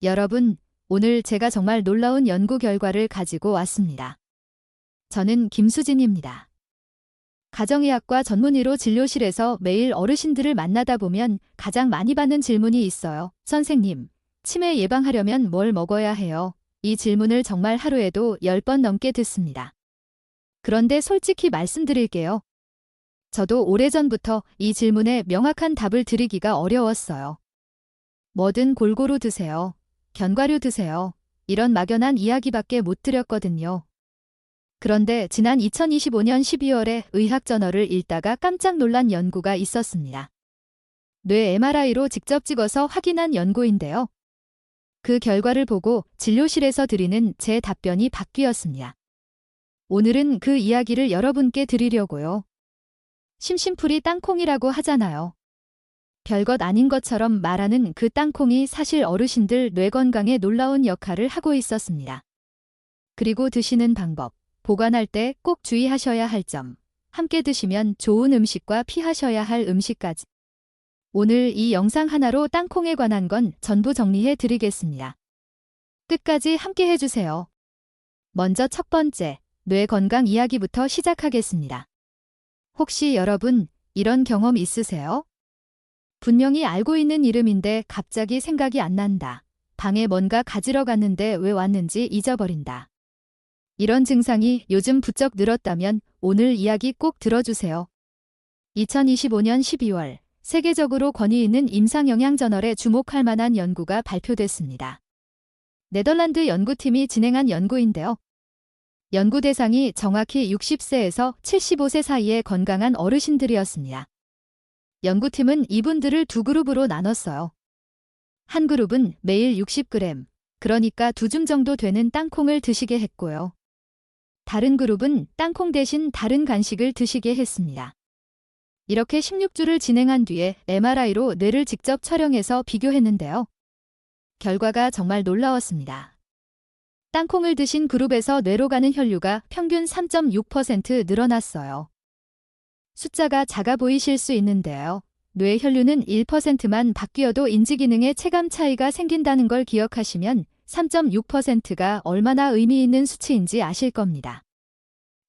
여러분, 오늘 제가 정말 놀라운 연구 결과를 가지고 왔습니다. 저는 김수진입니다. 가정의학과 전문의로 진료실에서 매일 어르신들을 만나다 보면 가장 많이 받는 질문이 있어요. 선생님, 치매 예방하려면 뭘 먹어야 해요? 이 질문을 정말 하루에도 10번 넘게 듣습니다. 그런데 솔직히 말씀드릴게요. 저도 오래전부터 이 질문에 명확한 답을 드리기가 어려웠어요. 뭐든 골고루 드세요. 견과류 드세요. 이런 막연한 이야기밖에 못 드렸거든요. 그런데 지난 2025년 12월에 의학저널을 읽다가 깜짝 놀란 연구가 있었습니다. 뇌 MRI로 직접 찍어서 확인한 연구인데요. 그 결과를 보고 진료실에서 드리는 제 답변이 바뀌었습니다. 오늘은 그 이야기를 여러분께 드리려고요. 심심풀이 땅콩이라고 하잖아요. 별것 아닌 것처럼 말하는 그 땅콩이 사실 어르신들 뇌 건강에 놀라운 역할을 하고 있었습니다. 그리고 드시는 방법, 보관할 때 꼭 주의하셔야 할 점, 함께 드시면 좋은 음식과 피하셔야 할 음식까지. 오늘 이 영상 하나로 땅콩에 관한 건 전부 정리해 드리겠습니다. 끝까지 함께 해주세요. 먼저 첫 번째, 뇌 건강 이야기부터 시작하겠습니다. 혹시 여러분, 이런 경험 있으세요? 분명히 알고 있는 이름인데 갑자기 생각이 안 난다. 방에 뭔가 가지러 갔는데 왜 왔는지 잊어버린다. 이런 증상이 요즘 부쩍 늘었다면 오늘 이야기 꼭 들어주세요. 2025년 12월 세계적으로 권위 있는 임상영양저널에 주목할 만한 연구가 발표됐습니다. 네덜란드 연구팀이 진행한 연구인데요. 연구 대상이 정확히 60세에서 75세 사이의 건강한 어르신들이었습니다. 연구팀은 이분들을 두 그룹으로 나눴어요. 한 그룹은 매일 60g, 그러니까 2줌 정도 되는 땅콩을 드시게 했고요. 다른 그룹은 땅콩 대신 다른 간식을 드시게 했습니다. 이렇게 16주를 진행한 뒤에 MRI로 뇌를 직접 촬영해서 비교했는데요. 결과가 정말 놀라웠습니다. 땅콩을 드신 그룹에서 뇌로 가는 혈류가 평균 3.6% 늘어났어요. 숫자가 작아 보이실 수 있는데요. 뇌 혈류는 1%만 바뀌어도 인지기능에 체감 차이가 생긴다는 걸 기억하시면 3.6%가 얼마나 의미 있는 수치인지 아실 겁니다.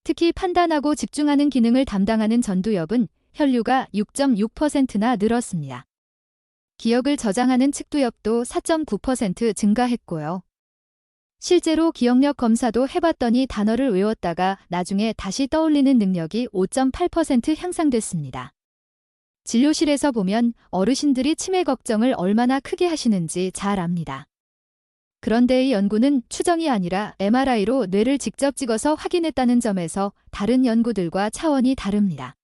특히 판단하고 집중하는 기능을 담당하는 전두엽은 혈류가 6.6%나 늘었습니다. 기억을 저장하는 측두엽도 4.9% 증가했고요. 실제로 기억력 검사도 해봤더니 단어를 외웠다가 나중에 다시 떠올리는 능력이 5.8% 향상됐습니다. 진료실에서 보면 어르신들이 치매 걱정을 얼마나 크게 하시는지 잘 압니다. 그런데 이 연구는 추정이 아니라 MRI로 뇌를 직접 찍어서 확인했다는 점에서 다른 연구들과 차원이 다릅니다.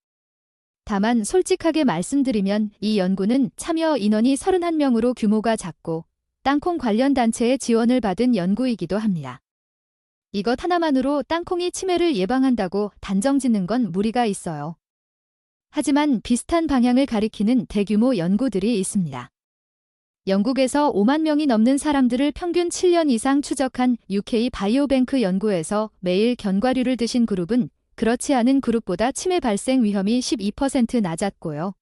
다만 솔직하게 말씀드리면 이 연구는 참여 인원이 31명으로 규모가 작고 땅콩 관련 단체의 지원을 받은 연구이기도 합니다. 이것 하나만으로 땅콩이 치매를 예방한다고 단정 짓는 건 무리가 있어요. 하지만 비슷한 방향을 가리키는 대규모 연구들이 있습니다. 영국에서 5만 명이 넘는 사람들을 평균 7년 이상 추적한 UK 바이오뱅크 연구에서 매일 견과류를 드신 그룹은 그렇지 않은 그룹보다 치매 발생 위험이 12% 낮았고요.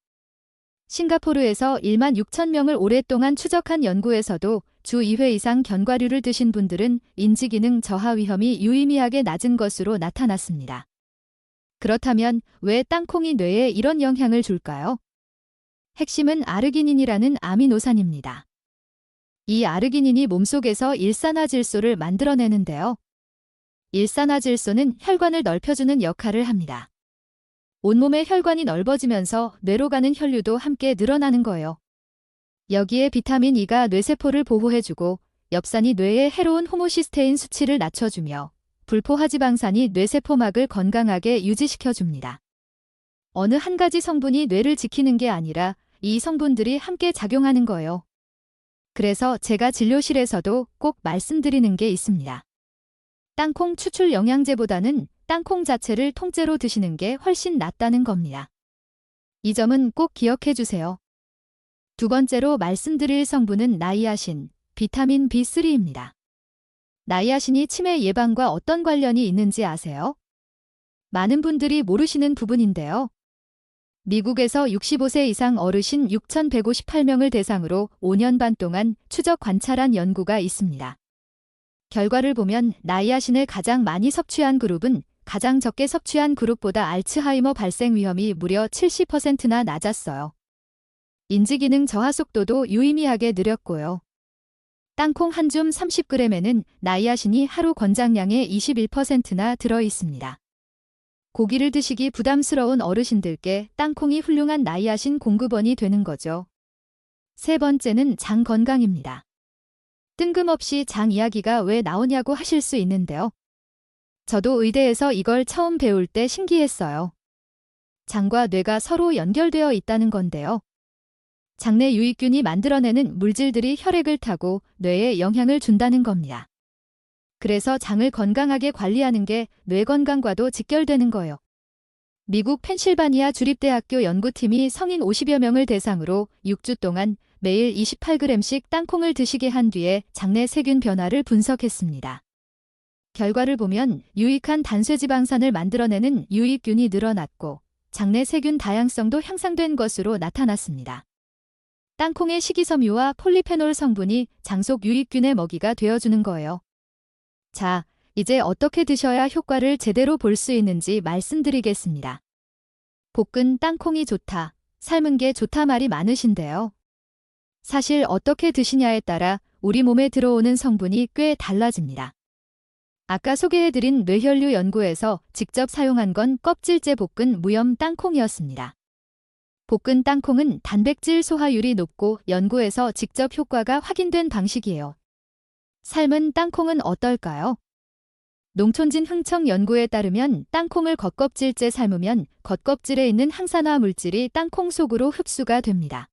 싱가포르에서 1만 6천 명을 오랫동안 추적한 연구에서도 주 2회 이상 견과류를 드신 분들은 인지기능 저하 위험이 유의미하게 낮은 것으로 나타났습니다. 그렇다면 왜 땅콩이 뇌에 이런 영향을 줄까요? 핵심은 아르기닌이라는 아미노산입니다. 이 아르기닌이 몸속에서 일산화질소를 만들어내는데요. 일산화질소는 혈관을 넓혀주는 역할을 합니다. 온몸의 혈관이 넓어지면서 뇌로 가는 혈류도 함께 늘어나는 거예요. 여기에 비타민 E가 뇌세포를 보호해주고 엽산이 뇌의 해로운 호모시스테인 수치를 낮춰주며 불포화지방산이 뇌세포막을 건강하게 유지시켜줍니다. 어느 한 가지 성분이 뇌를 지키는 게 아니라 이 성분들이 함께 작용하는 거예요. 그래서 제가 진료실에서도 꼭 말씀드리는 게 있습니다. 땅콩 추출 영양제보다는 땅콩 자체를 통째로 드시는 게 훨씬 낫다는 겁니다. 이 점은 꼭 기억해 주세요. 두 번째로 말씀드릴 성분은 나이아신, 비타민 B3입니다. 나이아신이 치매 예방과 어떤 관련이 있는지 아세요? 많은 분들이 모르시는 부분인데요. 미국에서 65세 이상 어르신 6,158명을 대상으로 5년 반 동안 추적 관찰한 연구가 있습니다. 결과를 보면 나이아신을 가장 많이 섭취한 그룹은 가장 적게 섭취한 그룹보다 알츠하이머 발생 위험이 무려 70%나 낮았어요. 인지기능 저하 속도도 유의미하게 느렸고요. 땅콩 한 줌 30g에는 나이아신이 하루 권장량의 21%나 들어있습니다. 고기를 드시기 부담스러운 어르신들께 땅콩이 훌륭한 나이아신 공급원이 되는 거죠. 세 번째는 장 건강입니다. 뜬금없이 장 이야기가 왜 나오냐고 하실 수 있는데요. 저도 의대에서 이걸 처음 배울 때 신기했어요. 장과 뇌가 서로 연결되어 있다는 건데요. 장내 유익균이 만들어내는 물질들이 혈액을 타고 뇌에 영향을 준다는 겁니다. 그래서 장을 건강하게 관리하는 게 뇌 건강과도 직결되는 거예요. 미국 펜실바니아 주립대학교 연구팀이 성인 50여 명을 대상으로 6주 동안 매일 28g씩 땅콩을 드시게 한 뒤에 장내 세균 변화를 분석했습니다. 결과를 보면 유익한 단쇄지방산을 만들어내는 유익균이 늘어났고 장내 세균 다양성도 향상된 것으로 나타났습니다. 땅콩의 식이섬유와 폴리페놀 성분이 장속 유익균의 먹이가 되어주는 거예요. 자, 이제 어떻게 드셔야 효과를 제대로 볼 수 있는지 말씀드리겠습니다. 볶은 땅콩이 좋다, 삶은 게 좋다 말이 많으신데요. 사실 어떻게 드시냐에 따라 우리 몸에 들어오는 성분이 꽤 달라집니다. 아까 소개해드린 뇌혈류 연구에서 직접 사용한 건 껍질째 볶은 무염 땅콩이었습니다. 볶은 땅콩은 단백질 소화율이 높고 연구에서 직접 효과가 확인된 방식이에요. 삶은 땅콩은 어떨까요? 농촌진 흥청 연구에 따르면 땅콩을 겉껍질째 삶으면 겉껍질에 있는 항산화 물질이 땅콩 속으로 흡수가 됩니다.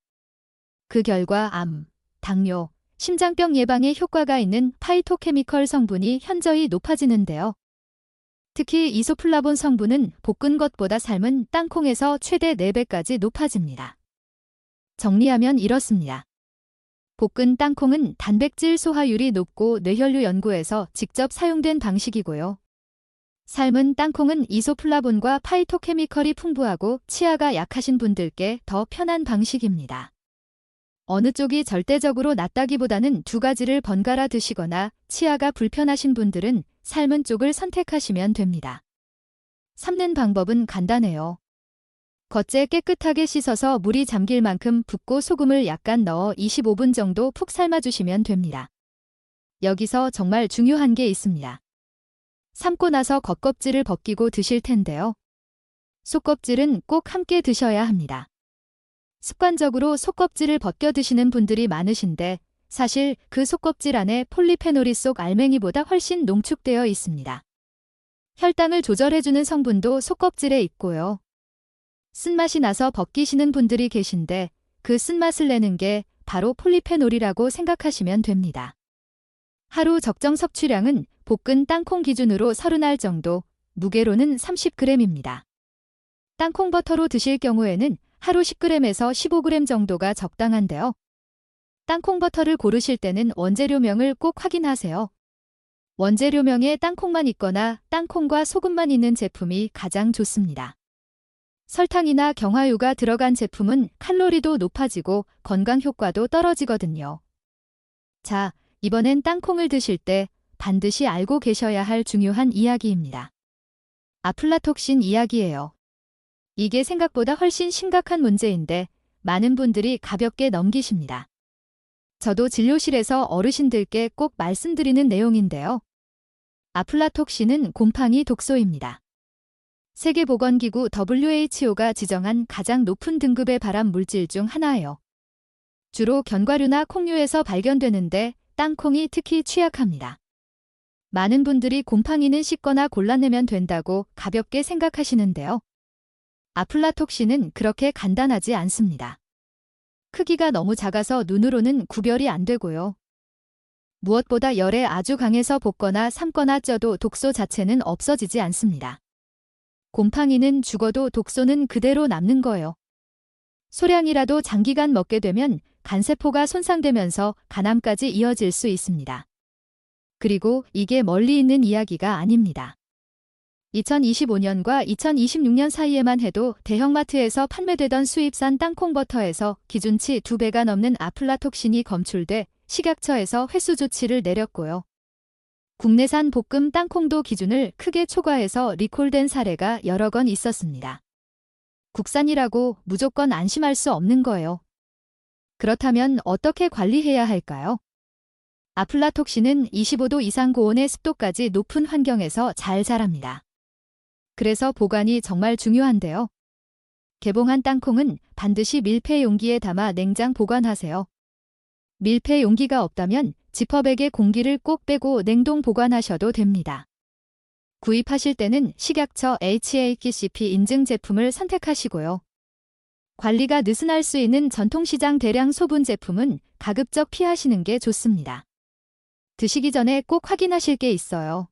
그 결과 암, 당뇨, 심장병 예방에 효과가 있는 파이토케미컬 성분이 현저히 높아지는데요. 특히 이소플라본 성분은 볶은 것보다 삶은 땅콩에서 최대 4배까지 높아집니다. 정리하면 이렇습니다. 볶은 땅콩은 단백질 소화율이 높고 뇌혈류 연구에서 직접 사용된 방식이고요. 삶은 땅콩은 이소플라본과 파이토케미컬이 풍부하고 치아가 약하신 분들께 더 편한 방식입니다. 어느 쪽이 절대적으로 낫다기보다는 두 가지를 번갈아 드시거나 치아가 불편하신 분들은 삶은 쪽을 선택하시면 됩니다. 삶는 방법은 간단해요. 겉째 깨끗하게 씻어서 물이 잠길 만큼 붓고 소금을 약간 넣어 25분 정도 푹 삶아주시면 됩니다. 여기서 정말 중요한 게 있습니다. 삶고 나서 겉껍질을 벗기고 드실 텐데요. 속껍질은 꼭 함께 드셔야 합니다. 습관적으로 속껍질을 벗겨 드시는 분들이 많으신데 사실 그 속껍질 안에 폴리페놀이 속 알맹이보다 훨씬 농축되어 있습니다. 혈당을 조절해주는 성분도 속껍질에 있고요. 쓴맛이 나서 벗기시는 분들이 계신데 그 쓴맛을 내는 게 바로 폴리페놀이라고 생각하시면 됩니다. 하루 적정 섭취량은 볶은 땅콩 기준으로 30알 정도, 무게로는 30g입니다. 땅콩 버터로 드실 경우에는 하루 10g에서 15g 정도가 적당한데요. 땅콩 버터를 고르실 때는 원재료명을 꼭 확인하세요. 원재료명에 땅콩만 있거나 땅콩과 소금만 있는 제품이 가장 좋습니다. 설탕이나 경화유가 들어간 제품은 칼로리도 높아지고 건강 효과도 떨어지거든요. 자, 이번엔 땅콩을 드실 때 반드시 알고 계셔야 할 중요한 이야기입니다. 아플라톡신 이야기예요. 이게 생각보다 훨씬 심각한 문제인데 많은 분들이 가볍게 넘기십니다. 저도 진료실에서 어르신들께 꼭 말씀드리는 내용인데요. 아플라톡신은 곰팡이 독소입니다. 세계보건기구 WHO가 지정한 가장 높은 등급의 발암 물질 중 하나예요. 주로 견과류나 콩류에서 발견되는데 땅콩이 특히 취약합니다. 많은 분들이 곰팡이는 씻거나 골라내면 된다고 가볍게 생각하시는데요. 아플라톡신은 그렇게 간단하지 않습니다. 크기가 너무 작아서 눈으로는 구별이 안 되고요. 무엇보다 열에 아주 강해서 볶거나 삶거나 쪄도 독소 자체는 없어지지 않습니다. 곰팡이는 죽어도 독소는 그대로 남는 거예요. 소량이라도 장기간 먹게 되면 간세포가 손상되면서 간암까지 이어질 수 있습니다. 그리고 이게 멀리 있는 이야기가 아닙니다. 2025년과 2026년 사이에만 해도 대형마트에서 판매되던 수입산 땅콩버터에서 기준치 2배가 넘는 아플라톡신이 검출돼 식약처에서 회수 조치를 내렸고요. 국내산 볶음 땅콩도 기준을 크게 초과해서 리콜된 사례가 여러 건 있었습니다. 국산이라고 무조건 안심할 수 없는 거예요. 그렇다면 어떻게 관리해야 할까요? 아플라톡신은 25도 이상 고온의 습도까지 높은 환경에서 잘 자랍니다. 그래서 보관이 정말 중요한데요. 개봉한 땅콩은 반드시 밀폐 용기에 담아 냉장 보관하세요. 밀폐 용기가 없다면 지퍼백에 공기를 꼭 빼고 냉동 보관하셔도 됩니다. 구입하실 때는 식약처 HACCP 인증 제품을 선택하시고요. 관리가 느슨할 수 있는 전통시장 대량 소분 제품은 가급적 피하시는 게 좋습니다. 드시기 전에 꼭 확인하실 게 있어요.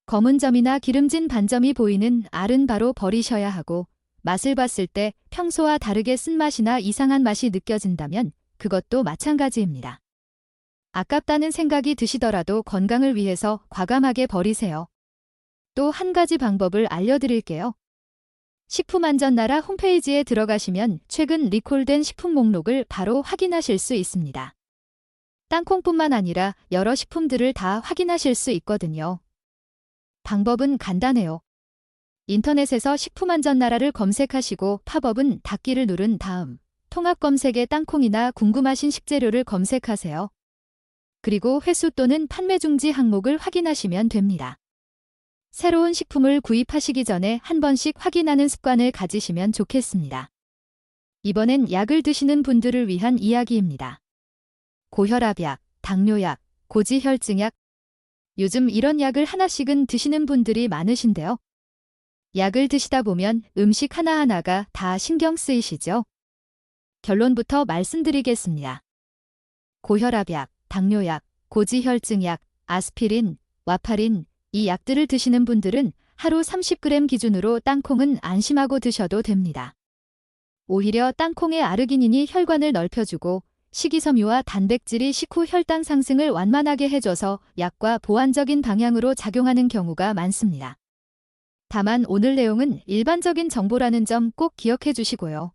검은 점이나 기름진 반점이 보이는 알은 바로 버리셔야 하고, 맛을 봤을 때 평소와 다르게 쓴맛이나 이상한 맛이 느껴진다면 그것도 마찬가지입니다. 아깝다는 생각이 드시더라도 건강을 위해서 과감하게 버리세요. 또 한 가지 방법을 알려드릴게요. 식품안전나라 홈페이지에 들어가시면 최근 리콜된 식품 목록을 바로 확인하실 수 있습니다. 땅콩뿐만 아니라 여러 식품들을 다 확인하실 수 있거든요. 방법은 간단해요. 인터넷에서 식품안전나라를 검색하시고 팝업은 닫기를 누른 다음 통합검색에 땅콩이나 궁금하신 식재료를 검색하세요. 그리고 회수 또는 판매 중지 항목을 확인하시면 됩니다. 새로운 식품을 구입하시기 전에 한 번씩 확인하는 습관을 가지시면 좋겠습니다. 이번엔 약을 드시는 분들을 위한 이야기입니다. 고혈압약, 당뇨약, 고지혈증약. 요즘 이런 약을 하나씩은 드시는 분들이 많으신데요. 약을 드시다 보면 음식 하나하나가 다 신경 쓰이시죠? 결론부터 말씀드리겠습니다. 고혈압약, 당뇨약, 고지혈증약, 아스피린, 와파린, 이 약들을 드시는 분들은 하루 30g 기준으로 땅콩은 안심하고 드셔도 됩니다. 오히려 땅콩의 아르기닌이 혈관을 넓혀주고 식이섬유와 단백질이 식후 혈당 상승을 완만하게 해줘서 약과 보완적인 방향으로 작용하는 경우가 많습니다. 다만 오늘 내용은 일반적인 정보라는 점 꼭 기억해 주시고요.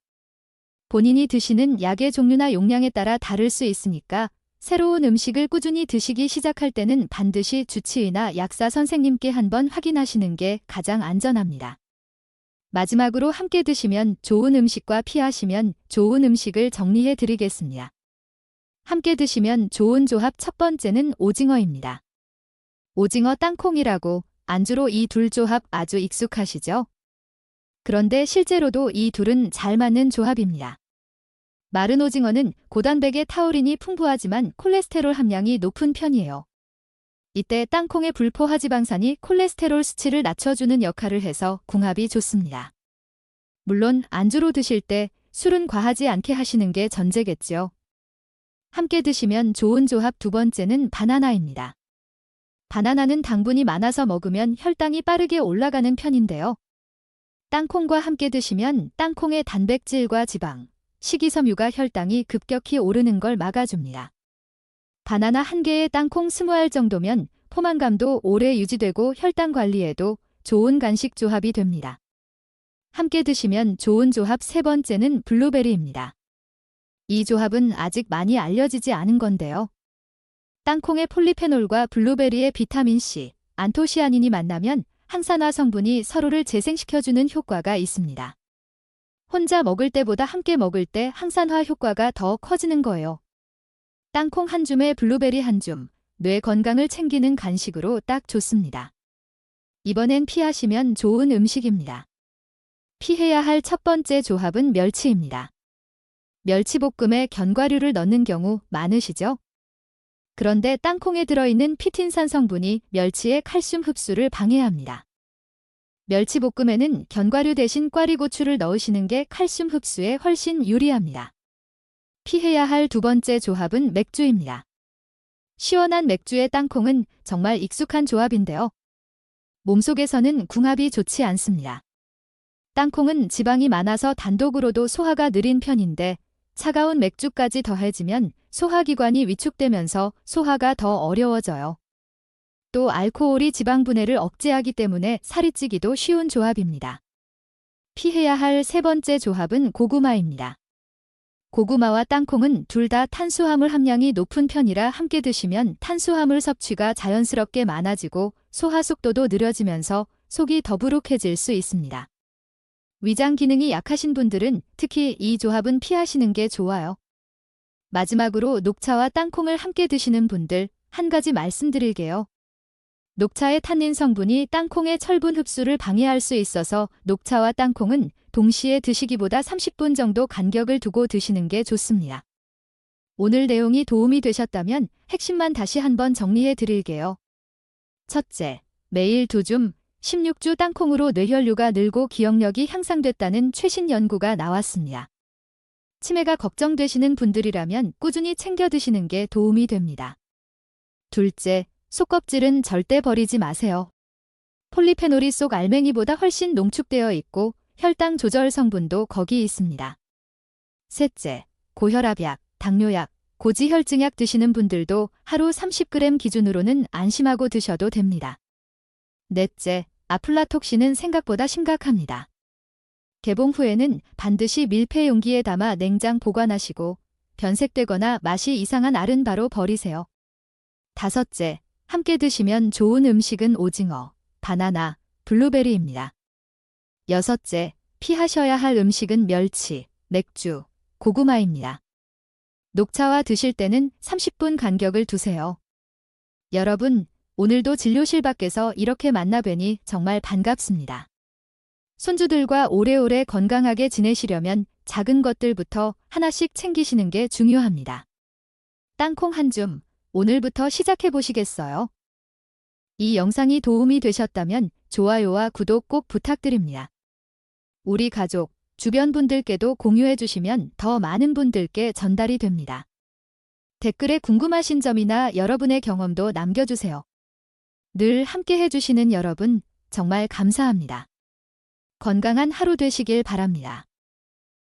본인이 드시는 약의 종류나 용량에 따라 다를 수 있으니까 새로운 음식을 꾸준히 드시기 시작할 때는 반드시 주치의나 약사 선생님께 한번 확인하시는 게 가장 안전합니다. 마지막으로 함께 드시면 좋은 음식과 피하시면 좋은 음식을 정리해 드리겠습니다. 함께 드시면 좋은 조합 첫 번째는 오징어입니다. 오징어 땅콩이라고 안주로 이 둘 조합 아주 익숙하시죠? 그런데 실제로도 이 둘은 잘 맞는 조합입니다. 마른 오징어는 고단백의 타우린이 풍부하지만 콜레스테롤 함량이 높은 편이에요. 이때 땅콩의 불포화지방산이 콜레스테롤 수치를 낮춰주는 역할을 해서 궁합이 좋습니다. 물론 안주로 드실 때 술은 과하지 않게 하시는 게 전제겠죠. 함께 드시면 좋은 조합 두 번째는 바나나입니다. 바나나는 당분이 많아서 먹으면 혈당이 빠르게 올라가는 편인데요. 땅콩과 함께 드시면 땅콩의 단백질과 지방, 식이섬유가 혈당이 급격히 오르는 걸 막아줍니다. 바나나 한 개에 땅콩 20알 정도면 포만감도 오래 유지되고 혈당 관리에도 좋은 간식 조합이 됩니다. 함께 드시면 좋은 조합 세 번째는 블루베리입니다. 이 조합은 아직 많이 알려지지 않은 건데요. 땅콩의 폴리페놀과 블루베리의 비타민C, 안토시아닌이 만나면 항산화 성분이 서로를 재생시켜주는 효과가 있습니다. 혼자 먹을 때보다 함께 먹을 때 항산화 효과가 더 커지는 거예요. 땅콩 한 줌에 블루베리 한 줌, 뇌 건강을 챙기는 간식으로 딱 좋습니다. 이번엔 피하시면 좋은 음식입니다. 피해야 할 첫 번째 조합은 멸치입니다. 멸치볶음에 견과류를 넣는 경우 많으시죠? 그런데 땅콩에 들어있는 피틴산 성분이 멸치의 칼슘 흡수를 방해합니다. 멸치볶음에는 견과류 대신 꽈리고추를 넣으시는 게 칼슘 흡수에 훨씬 유리합니다. 피해야 할 두 번째 조합은 맥주입니다. 시원한 맥주에 땅콩은 정말 익숙한 조합인데요. 몸속에서는 궁합이 좋지 않습니다. 땅콩은 지방이 많아서 단독으로도 소화가 느린 편인데 차가운 맥주까지 더해지면 소화기관이 위축되면서 소화가 더 어려워져요. 또 알코올이 지방 분해를 억제하기 때문에 살이 찌기도 쉬운 조합입니다. 피해야 할 세 번째 조합은 고구마입니다. 고구마와 땅콩은 둘 다 탄수화물 함량이 높은 편이라 함께 드시면 탄수화물 섭취가 자연스럽게 많아지고 소화 속도도 느려지면서 속이 더부룩해질 수 있습니다. 위장 기능이 약하신 분들은 특히 이 조합은 피하시는 게 좋아요. 마지막으로 녹차와 땅콩을 함께 드시는 분들 한 가지 말씀드릴게요. 녹차의 탄닌 성분이 땅콩의 철분 흡수를 방해할 수 있어서 녹차와 땅콩은 동시에 드시기보다 30분 정도 간격을 두고 드시는 게 좋습니다. 오늘 내용이 도움이 되셨다면 핵심만 다시 한번 정리해 드릴게요. 첫째, 매일 2줌, 16주 땅콩으로 뇌혈류가 늘고 기억력이 향상됐다는 최신 연구가 나왔습니다. 치매가 걱정되시는 분들이라면 꾸준히 챙겨 드시는 게 도움이 됩니다. 둘째, 속껍질은 절대 버리지 마세요. 폴리페놀이 속 알맹이보다 훨씬 농축되어 있고 혈당 조절 성분도 거기 있습니다. 셋째, 고혈압약, 당뇨약, 고지혈증약 드시는 분들도 하루 30g 기준으로는 안심하고 드셔도 됩니다. 넷째, 아플라톡신은 생각보다 심각합니다. 개봉 후에는 반드시 밀폐 용기에 담아 냉장 보관하시고 변색되거나 맛이 이상한 알은 바로 버리세요. 다섯째, 함께 드시면 좋은 음식은 오징어, 바나나, 블루베리입니다. 여섯째, 피하셔야 할 음식은 멸치, 맥주, 고구마입니다. 녹차와 드실 때는 30분 간격을 두세요. 여러분, 오늘도 진료실 밖에서 이렇게 만나 뵈니 정말 반갑습니다. 손주들과 오래오래 건강하게 지내시려면 작은 것들부터 하나씩 챙기시는 게 중요합니다. 땅콩 한 줌, 오늘부터 시작해 보시겠어요? 이 영상이 도움이 되셨다면 좋아요와 구독 꼭 부탁드립니다. 우리 가족, 주변 분들께도 공유해 주시면 더 많은 분들께 전달이 됩니다. 댓글에 궁금하신 점이나 여러분의 경험도 남겨주세요. 늘 함께 해주시는 여러분, 정말 감사합니다. 건강한 하루 되시길 바랍니다.